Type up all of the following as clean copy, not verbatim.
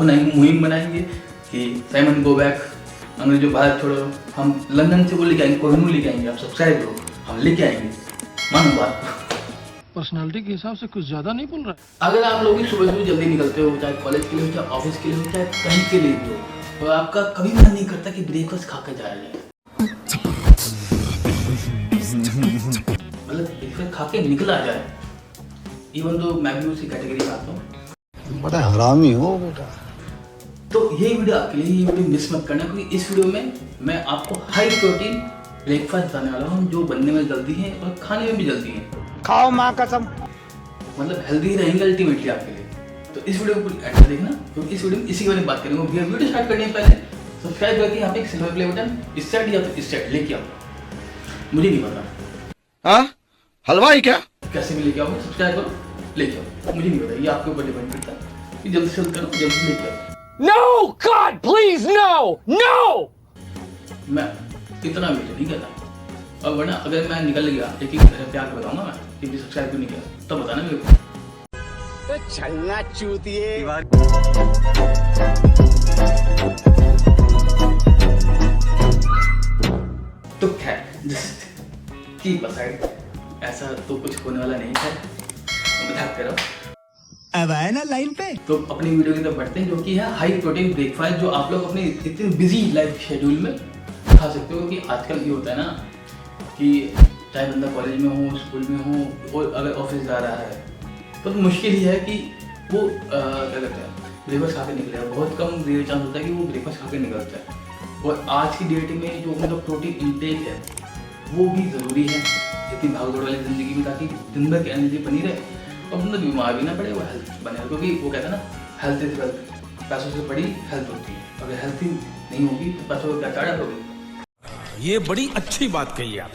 मुहिम बनाएंगे कि साइमन गो बैक, अंग्रेजों भारत छोड़ो। हम लंदन से वो लेके आएंगे, कोहिनूर लेके आएंगे, आप सब्सक्राइब करो, हम लेके आएंगे, मानो बात। पर्सनालिटी के हिसाब से कुछ ज्यादा नहीं बोल रहा है। अगर आप लोग सुबह सुबह जल्दी निकलते हो, चाहे कॉलेज के लिए हो, चाहे ऑफिस के लिए हो, चाहे कहीं के लिए भी हो, तो आपका कभी मन नहीं करता कि ब्रेकफास्ट खा के जाया जाए, मतलब ब्रेकफास्ट खा के निकला जाए। इवन तो मैं भी उसी कैटेगरी में आता हूँ। बड़ा हरामी हो बेटा। तो ये वीडियो आपके लिए, ये वीडियो मिस मत करना, क्योंकि इस वीडियो में मैं आपको हाई प्रोटीन ब्रेकफास्ट बताने वाला हूँ जो बनने में जल्दी है और खाने में भी जल्दी है। खाओ माँ कसम, मतलब हेल्दी रहेंगे अल्टीमेटली आपके लिए। तो इस वीडियो को एंड तक देखना, क्योंकि इस वीडियो में इसी के बारे में बात करेंगे। वीडियो स्टार्ट करने से पहले सब्सक्राइब करके यहाँ पे एक सिल्वर प्ले बटन इस साइड या तो इस साइड लेके आओ, मुझे नहीं पता। हाँ हलवाई क्या? कैसे भी लेके आओ, सब्सक्राइब करो, लेके आओ, मुझे नहीं पता, ये आपके ऊपर डिपेंड करता है कि जल्दी से जल्दी करो, जल्दी से लेके आओ। No, God, please, no, no! मैं इतना भी तो नहीं कहता, और वरना अगर मैं निकल गया एक एक प्यार के बताऊंगा मैं कि सब्सक्राइब क्यों नहीं किया, तब बताना मेरे को। तो छलना चूतिए। तो खैर कीप असाइड, ऐसा तो कुछ होने वाला नहीं है, मजाक कर रहा हूं। अब आए ना लाइन पे। तो अपनी वीडियो की तरफ बढ़ते हैं, जो कि है हाई प्रोटीन ब्रेकफास्ट, जो आप लोग अपने इतने बिजी लाइफ शेड्यूल में खा सकते हो। कि आजकल ये होता है ना कि चाहे बंदा कॉलेज में हो, स्कूल में हो, और अगर ऑफिस जा रहा है तो मुश्किल ही है कि वो क्या कहते हैं ब्रेकफास्ट खा के निकले। बहुत कम रेयर चांस होता है कि वो ब्रेकफास्ट खा के निकलता है। और आज की डेट में जो मतलब प्रोटीन इंटेक है वो भी ज़रूरी है इतनी भागदौड़ वाली ज़िंदगी में, ताकि दिन भर की एनर्जी बनी रहे और बंदा बीमार भी ना पड़े, वो हेल्थ बने। क्योंकि वो कहते हैं ना, हेल्थ इज वेल्थ, पैसों से बड़ी हेल्थ होती है। अगर हेल्थ ही नहीं होगी तो पैसों को क्या चाड़ा होगी। ये बड़ी अच्छी बात कही आप।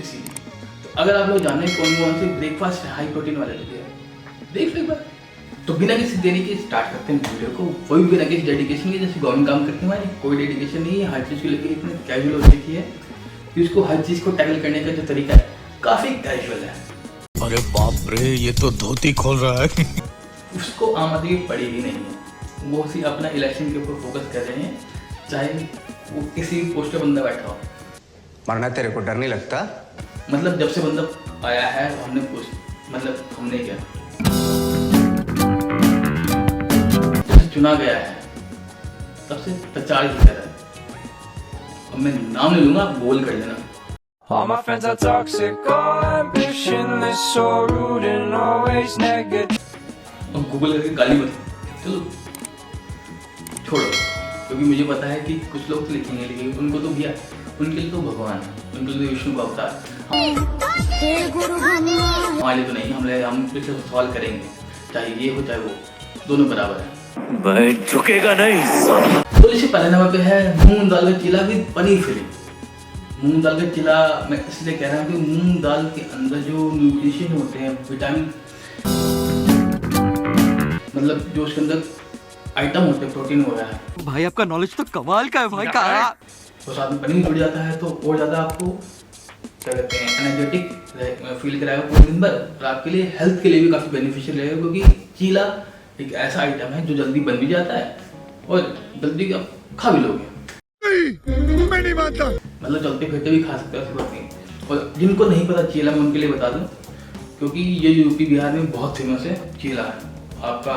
इसीलिए तो अगर आप लोग जाने कौन कौन से ब्रेकफास्ट हाई प्रोटीन वाले होते हैं, देख लो एक बार। तो बिना किसी देरी के स्टार्ट करते हैं वीडियो को, वो भी बिना किसी डेडिकेशन के, जैसे गवर्नमेंट काम करते हैं हमारी, कोई डेडिकेशन नहीं है। हर चीज़ को लेकर इतने कैजुअल हो चुकी है कि उसको हर चीज़ को टैकल करने का जो तरीका है काफ़ी कैजुअल है। अरे बाप रे, ये तो धोती खोल रहा है। उसको आमदनी पड़ी ही नहीं है, वो सिर्फ अपना इलेक्शन के ऊपर फोकस कर रहे हैं, चाहे वो किसी पोस्ट पे बंदा बैठा हो। मरना तेरे को डर नहीं लगता? मतलब जब से बंदा आया है हमने कुछ मतलब हमने क्या जब से चुना गया है तब से प्रचार ही कर रहा है। अब मैं नाम नहीं लूंगा, आप बोल कर लेना। All my friends are toxic, all ambitionless, so rude and always negative. और गूगल करके गाली मत, चलो छोड़ो, क्योंकि मुझे पता है कि कुछ लोग तो लिखेंगे, लेकिन उनको तो भैया, उनके लिए तो भगवान है, उनके लिए तो विष्णु का अवतार। हमारे लिए तो नहीं, हम इससे सवाल करेंगे, चाहे ये हो चाहे वो, दोनों बराबर है। भाई झुकेगा नहीं। तो इससे पहले नंबर पे है मूंग दाल का चीला विद पनीर फिलिंग। मूंग दाल का चिला मैं इसलिए कह रहा हूँ कि मूंग दाल के अंदर जो न्यूट्रिशन होते हैं, विटामिन, मतलब जो उसके अंदर आइटम होते हैं, प्रोटीन वगैरह है। भाई आपका नॉलेज तो कमाल का है भाई। कहा तो साथ में पनीर जुड़ जाता है तो और ज़्यादा आपको क्या कहते हैं एनर्जेटिक फील कराएगा पूरे दिन भर, और आपके लिए हेल्थ के लिए भी काफ़ी बेनिफिशियल रहेगा। क्योंकि चीला एक ऐसा आइटम है जो जल्दी बन भी जाता है और जल्दी आप खा भी लोगे। मैं नहीं मानता। मतलब चलते फिरते भी खा सकते हो, ऐसी बात नहीं। और जिनको नहीं पता चीला, मैं उनके लिए बता दूं, क्योंकि ये यूपी बिहार में बहुत फेमस है चीला है। आपका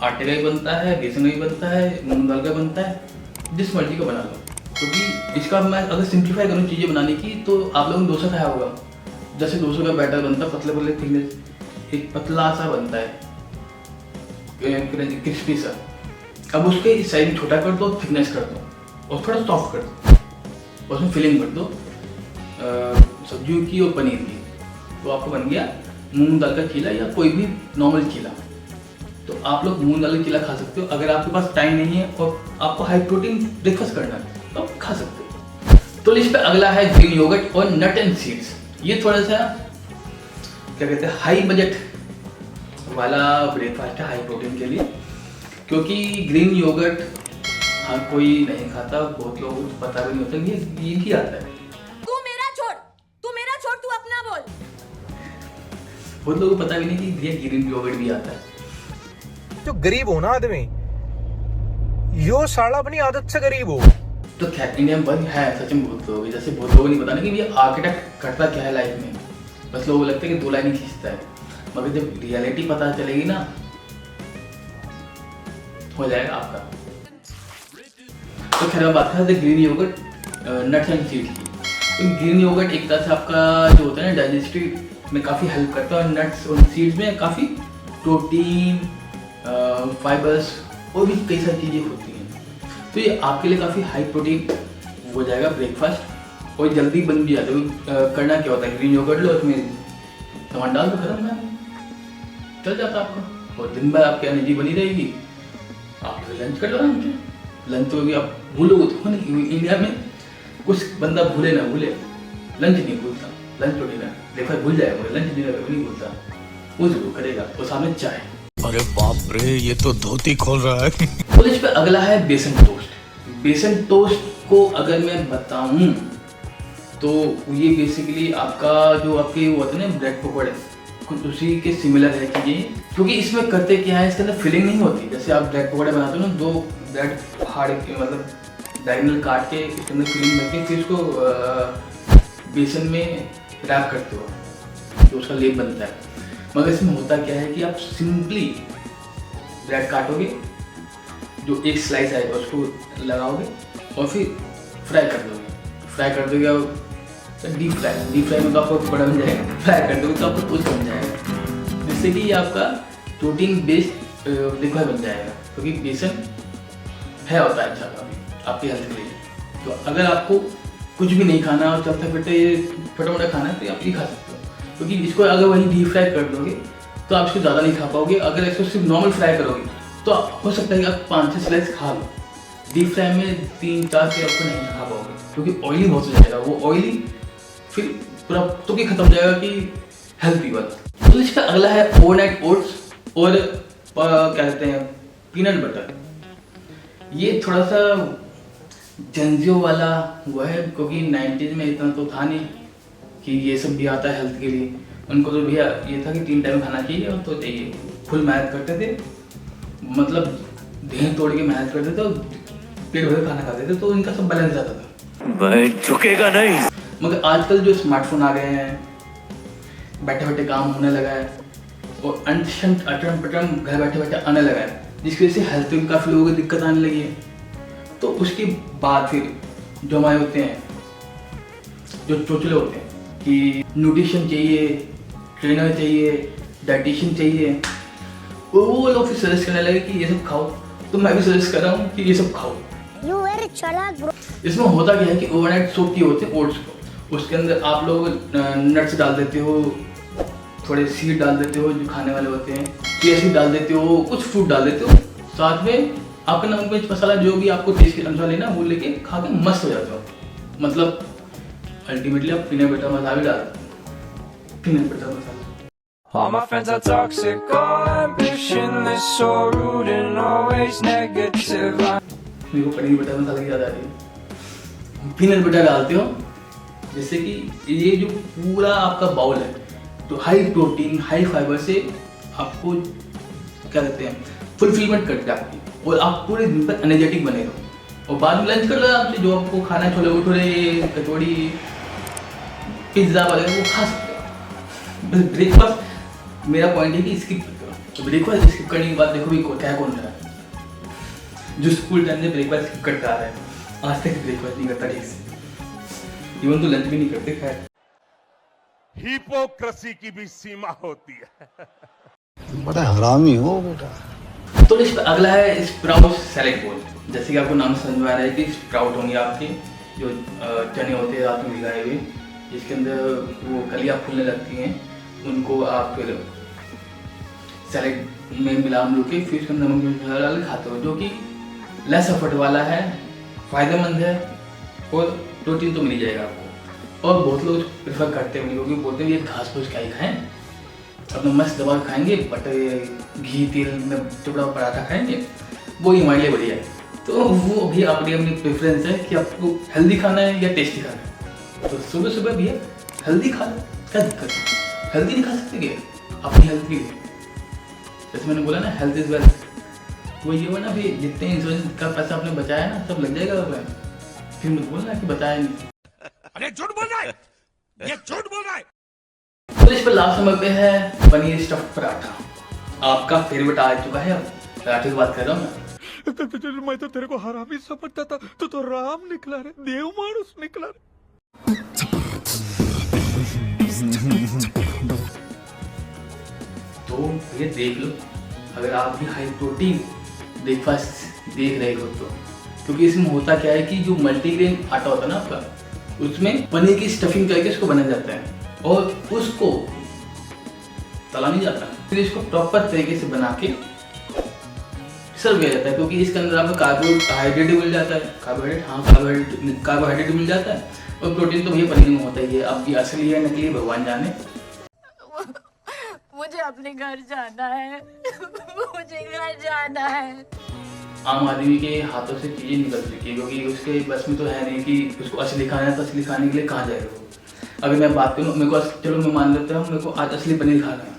आटे का ही बनता है, बेसन का ही बनता है, मूंग दाल का बनता है, जिस मर्जी का बना लो। क्योंकि इसका मैं अगर सिंप्लीफाई करूँ चीज़ें बनाने की, तो आप लोगों ने डोसा खाया होगा। जैसे डोसा का बैटर बनता है, पतले पतले थिकनेस, एक पतला सा बनता है, क्रिस्पी सा। अब उसके इस साइड छोटा कर दो, थिकनेस कर दो और थोड़ा सॉफ्ट कर दो, उसमें फिलिंग कर दो सब्जियों की और पनीर की, तो आपको बन गया मूंग दाल का चीला या कोई भी नॉर्मल चीला। तो आप लोग मूंग दाल का चीला खा सकते हो। अगर आपके पास टाइम नहीं है और आपको हाई प्रोटीन ब्रेकफास्ट करना है तो आप खा सकते हो। तो लिस्ट पे अगला है ग्रीन योगर्ट और नट एंड सीड्स। ये थोड़ा सा क्या कहते हैं हाई बजट वाला ब्रेकफास्ट है हाई प्रोटीन के लिए, क्योंकि ग्रीन योगर्ट हर कोई नहीं खाता, बहुत लोगों को पता भी नहीं होता ये ही आता है। तू मेरा छोड़, तू अपना बोल। बहुत लोगों को पता भी नहीं कि ये ग्रीन योगर्ट भी आता है। जो गरीब हो ना आदमी, यो साला अपनी आदत से गरीब हो। तो खैर इंडिया में बहुत है सच में बहुत लोग, जैसे बहुत लोगों को नहीं पता ना कि भैया आर्किटेक्ट करता क्या है लाइफ में। बस लोगों को लगता है कि 2 लाइन ही खींचता है, मगर जब रियलिटी पता चलेगी ना हो जाएगा आपका। तो खैर मैं बात कर रहा था green yogurt nuts and seeds की। तो ग्रीन योगर्ट एक तरह से आपका जो होता है ना डाइजेस्टिव में काफ़ी हेल्प करता है, और नट्स और सीड्स में काफ़ी प्रोटीन, फाइबर्स और भी कई सारी चीज़ें होती हैं। तो ये आपके लिए काफ़ी हाई प्रोटीन हो जाएगा ब्रेकफास्ट, और जल्दी बन भी जाता है। करना क्या होता है, ग्रीन योगर्ट लो, उसमें सामान डाल दो, खत्म है, चल जाता है आपका, और दिन भर आपकी एनर्जी बनी रहेगी। आप लंच कर लो आराम से। लंच तो भी आप भूलोगे तो नहीं, इंडिया में कुछ बंदा भूले ना भूले, लंच नहीं भूलता, लंच और डिनर ब्रेकफास्ट भूल जाएगा, मगर लंच डिनर नहीं भूलता, वो जरूर करेगा, और सामने चाय। अरे बाप रे, ये तो धोती खोल रहा है। तो इस पे अगला है बेसन टोस्ट। बेसन टोस्ट को अगर मैं बताऊं तो ये बेसिकली आपका जो आपके वो होते हैं ना ब्रेड पकौड़े, कुछ उसी के सिमिलर है चीज़ें, क्योंकि इसमें करते क्या है, इसके अंदर फिलिंग नहीं होती। जैसे आप ब्रेड पकौड़े बनाते हो ना, 2 ब्रेड फाड़ के मतलब डायगोनल काट के इसके अंदर फिलिंग करके फिर उसको बेसन में रैप करते हो, तो उसका लेप बनता है। मगर इसमें होता क्या है कि आप सिंपली ब्रेड काटोगे, जो एक स्लाइस आएगा उसको लगाओगे और फिर फ्राई कर दोगे। फ्राई कर दोगे और डीप फ्राई में तो आपको बड़ा बन जाएगा, फ्राई कर दोगे तो आपको कुछ बन जाएगा, जिससे कि ये आपका प्रोटीन बेस्ड लिक्विड बन जाएगा, क्योंकि बेसन है होता है अच्छा काफ़ी आपकी हेल्थ के लिए। तो अगर आपको कुछ भी नहीं खाना और चलते फिरते ये फटाफट खाना है तो आप ये खा सकते हो, क्योंकि इसको अगर वही डीप फ्राई कर दोगे तो आप इसको ज़्यादा नहीं खा पाओगे। अगर इसको सिर्फ नॉर्मल फ्राई करोगे तो हो सकता है कि आप 5-6 स्लाइस खा लो, डीप फ्राई में 3-4 से आपको नहीं खा पाओगे, क्योंकि ऑयली बहुत हो जाएगा, वो ऑयली फिर पूरा तो खत्म हो जाएगा कि हेल्थी वाला। तो इसका अगला है ओवरनाइट ओट्स और क्या कहते हैं पीनट बटर। ये थोड़ा सा जंजियों वाला हुआ है, क्योंकि 90s में इतना तो था नहीं कि ये सब भी आता है हेल्थ के लिए। उनको तो भैया ये था कि 3 टाइम खाना चाहिए और तो चाहिए, फुल मेहनत करते थे, मतलब देह तोड़ के मेहनत करते थे और पेट भर खाना खाते थे, तो इनका सब बैलेंस रहता था। भाई झुकेगा नहीं। मगर आजकल जो स्मार्टफोन आ गए हैं, बैठे बैठे काम होने लगा है, और अटम पटम घर बैठे बैठे आने लगा है, जिसकी वजह से हेल्थ में काफ़ी लोगों को दिक्कत आने लगी है। तो उसके बाद फिर जो हमारे होते हैं, जो चोचले होते हैं कि न्यूट्रिशन चाहिए, ट्रेनर चाहिए, डाइटिशियन चाहिए, वो लोग फिर सजेस्ट करने लगे कि ये सब खाओ। तो मैं भी सजेस्ट कर रहा हूँ कि ये सब खाओ। इसमें होता क्या है कि ओवरनाइट सोक किए होते हैं ओट्स को, उसके अंदर आप लोग नट्स डाल देते हो, थोड़े सीड डाल देते हो जो खाने वाले होते हैं, चिया सीड डाल देते हो, कुछ फ्रूट डाल देते हो, साथ में आपका नमक मिर्च मसाला जो भी आपको टेस्ट के अनुसार लेना वो लेके खा के मस्त हो जाते हो। मतलब अल्टीमेटली आप पीनट बटर मसाला भी डाल दो, peanut butter masala. All my friends are toxic, all ambitionless, so rude and always negative. मेरे को पनीर बटर मसाला की याद आ रही है। पीनट बटर डालते हो, जिससे कि ये जो पूरा आपका बाउल है तो हाई प्रोटीन हाई फाइबर से आपको क्या कहते हैं फुलफिलमेंट करते हैं आपकी, और आप पूरे दिन पर एनर्जेटिक बने रहो। और बाद में लंच कर लो आपसे, जो आपको खाना है छोले भटूरे, कचौड़ी, पिज्ज़ा वगैरह वो खा सकते हो। बस ब्रेकफास्ट मेरा पॉइंट है कि स्किप करो। तो ब्रेकफास्ट स्किप करने के बाद देखो भी क्या कौन रहा है, जो स्कूल टाइम में ब्रेकफास्ट स्किप करता आ रहा है, आज तक ब्रेकफास्ट नहीं करता ठीक से, इवन तो लंच भी नहीं करते। खैर हिपोक्रेसी की भी सीमा होती है। बड़ा हरामी हो बेटा। तो इस अगला है स्प्राउट सैलेड बोल। जैसे कि आपको नाम समझ में आ रहा है कि स्प्राउट होंगे आपके जो चने होते हैं रात में भिगाए हुए, जिसके अंदर वो कलियाँ फूलने लगती हैं, उनको आप फिर सैलेड में मिला के फिर उसके अंदर नमक मिर्च डाल खाते हो, जो कि लेस एफर्ट वाला है, फ़ायदेमंद है और प्रोटीन तो मिल जाएगा आपको। और बहुत लोग प्रेफर करते हैं, क्योंकि बोलते हैं ये घास फूस क्या ही खाएँ, अपना मस्त दबा खाएंगे, बटर घी तेल में टुकड़ा पराठा खाएंगे, वो ही हमारे लिए बढ़िया है। तो वो भी अपनी अपनी प्रेफरेंस है कि आपको हेल्दी खाना है या टेस्टी खाना है। तो सुबह सुबह भी हेल्दी खाना, क्या दिक्कत है, हेल्दी नहीं खा सकते क्या अपनी हेल्थ के लिए। जैसे मैंने बोला ना, हेल्थ इज वेल्थ। वो ये हो ना भी जितने इंश्योरेंस का पैसा आपने बचाया ना सब लग जाएगा उसमें, फिर मत बोलना कि बचाया नहीं। अरे झूठ बोल रहा है, ये झूठ बोल रहा है। तो इस पर लास्ट नंबर पे है पनीर स्टफ पराठा। आपका फेवरेट आ चुका है, अब पराठे की बात कर रहा हूँ मैं। मैं तो तेरे को हरामी समझता था, तू तो राम निकला रे, देव मानुस निकला रे। तो ये देख लो, अगर आप भी हाई प्रोटीन ब्रेकफास्ट देख रहे हो तो, क्योंकि इसमें होता क्या है कि जो मल्टीग्रेन आटा होता है ना आपका, उसमें पनीर की स्टफिंग करके इसको बनाया जाता है और उसको तला नहीं जाता, फिर इसको प्रॉपर तरीके से बना के सर्व किया जाता है, क्योंकि इसके अंदर आपको कार्बोहाइड्रेट मिल जाता है, कार्बोहाइड्रेट मिल जाता है और प्रोटीन तो भैया पनीर में होता ही है। अब ये असली है नकली भगवान जाने। मुझे अपने घर जाना है। मुझे घर जाना है। आम आदमी के हाथों से चीजें निकल चुकी है, क्योंकि उसके बस में तो है नहीं कि उसको असली खाना है, तो असली खाने के लिए कहाँ जाएगा वो। अगर मैं बात करूँ, मेरे को चलो मैं मान लेता हूँ मेरे को आज असली पनीर खाना है,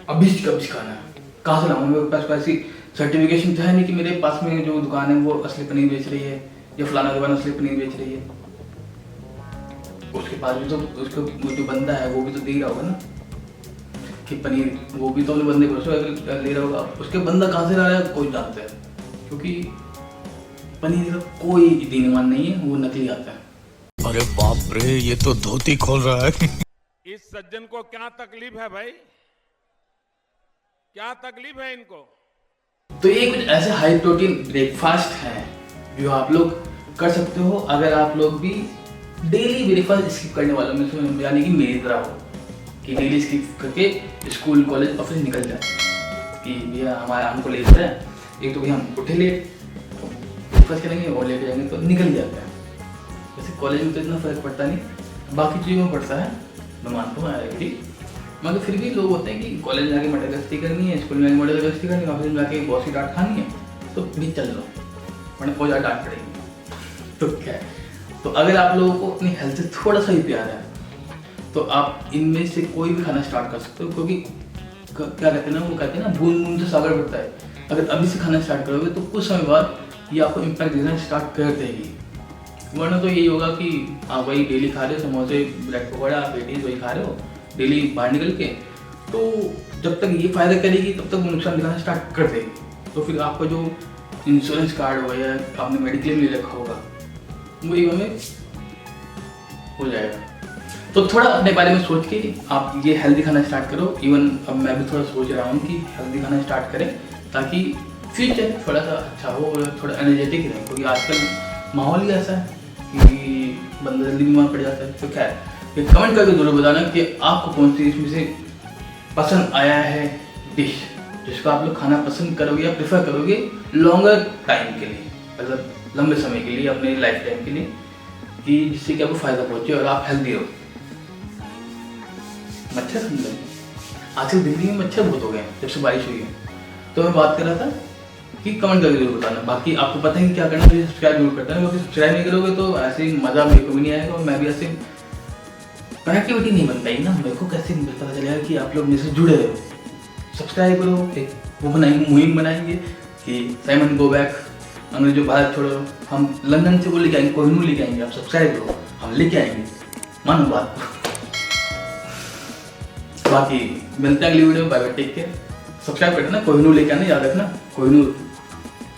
अभी खाना है, कहाँ से लाऊंगा? मेरे पास ऐसी सर्टिफिकेशन तो है नहीं कि मेरे पास में जो दुकान है वो असली पनीर बेच रही है या फलाना दुकान असली पनीर बेच रही है। उसके पास भी तो उसको जो बंदा है वो भी तो दे रहा होगा ना कि पनीर, वो भी तो अपने बंदे को ले रहा होगा। उसके बंदा कहाँ से ला रहा है कोई जानता है, क्योंकि पनीर का कोई दीनमान नहीं है, वो नकली आता है। अरे बाप रे, ये तो धोती खोल रहा है। इस सज्जन को क्या तकलीफ है भाई, क्या तकलीफ है इनको? तो ये कुछ ऐसे हाई प्रोटीन ब्रेकफास्ट हैं जो आप लोग कर सकते हो अगर आप लोग भी डेली ब्रेकफास्ट स्किप करने वालों में से, यानी कि मेरी तरह हो कि डेली स्किप करके स्कूल कॉलेज ऑफिस निकल जाए कि भैया हमारा हमको लेट है, एक तो भैया हम उठे लेट तो ब्रेकफास्ट करेंगे और लेट जाएंगे तो निकल जाता है। वैसे कॉलेज में तो इतना फर्क पड़ता नहीं, बाकी चीज़ों में पड़ता है, मैं मानता हूँ आई, मगर फिर भी लोग होते हैं कि कॉलेज जाके मटर गश्ती करनी है, स्कूल में जाके मटर गश्ती करनी है, ऑफिस में जाके बॉस की डांट खानी है, तो भी चल लो, वरना बहुत ज़्यादा डांट पड़ेगी। तो क्या है, तो अगर आप लोगों को अपनी हेल्थ से थोड़ा सा ही प्यार है तो आप इनमें से कोई भी खाना स्टार्ट कर सकते हो, क्योंकि क्या कहते हैं ना, वो कहते हैं ना बूंद बूंद से सागर बढ़ता है। अगर अभी से खाना स्टार्ट करोगे तो कुछ समय बाद ये आपको इम्पैक्ट देना स्टार्ट कर देगी, वरना तो यही होगा कि आप वही डेली खा रहे हो, समोसे ब्रेड पकौड़ा पेटीज वही खा रहे हो डेली बाहर निकल के, तो जब तक ये फायदा करेगी तब तक वो नुकसान दिखाना स्टार्ट कर देगी। तो फिर आपका जो इंश्योरेंस कार्ड होगा या आपने मेडिक्लेम ले रखा होगा वो इवन में हो जाएगा। तो थोड़ा अपने बारे में सोच के आप ये हेल्दी खाना स्टार्ट करो। इवन अब मैं भी थोड़ा सोच रहा हूँ कि हेल्दी खाना स्टार्ट करें ताकि फ्यूचर थोड़ा सा अच्छा हो और थोड़ा एनर्जेटिक रहे, क्योंकि आजकल माहौल ही ऐसा है कि बंदा जल्दी बीमार पड़ जाता है। तो क्या है, कमेंट करके जरूर बताना कि आपको कौन सी इसमें से पसंद आया है डिश जिसको आप लोग खाना पसंद करोगे या प्रेफर करोगे लॉन्गर टाइम के लिए, मतलब लंबे समय के लिए, अपने लाइफ टाइम के लिए, कि जिससे कि आपको फायदा पहुंचे और आप हेल्दी हो। मच्छर समझ, आजकल दिल्ली में मच्छर बहुत हो गए जब से बारिश हुई है, तो मैं बात कर रहा था कि कमेंट करके जरूर बताना। बाकी आपको पता है कि क्या करना है, सब्सक्राइब जरूर करना है, क्योंकि सब्सक्राइब नहीं करोगे तो ऐसे मज़ा मेरे को भी नहीं आएगा और मैं भी ऐसे कनेक्टिविटी नहीं बन पाएगी ना। मेरे को कैसे पता चलेगा कि आप लोग मेरे से जुड़े हो। सब्सक्राइब करो, एक वो बनाएंगे, मुहिम बनाएंगे कि साइमन गो बैक, अंग्रेजों भारत छोड़ो। हम लंदन से वो लेके आएंगे, कोहिनूर लेके आएंगे, आप सब्सक्राइब करो, हम लेके आएंगे, मानो बात। बाकी मिलते हैं अगली वीडियो में, bye bye, take care. Subscribe करना, कोहिनूर लेके आना, याद रखना, कोहिनूर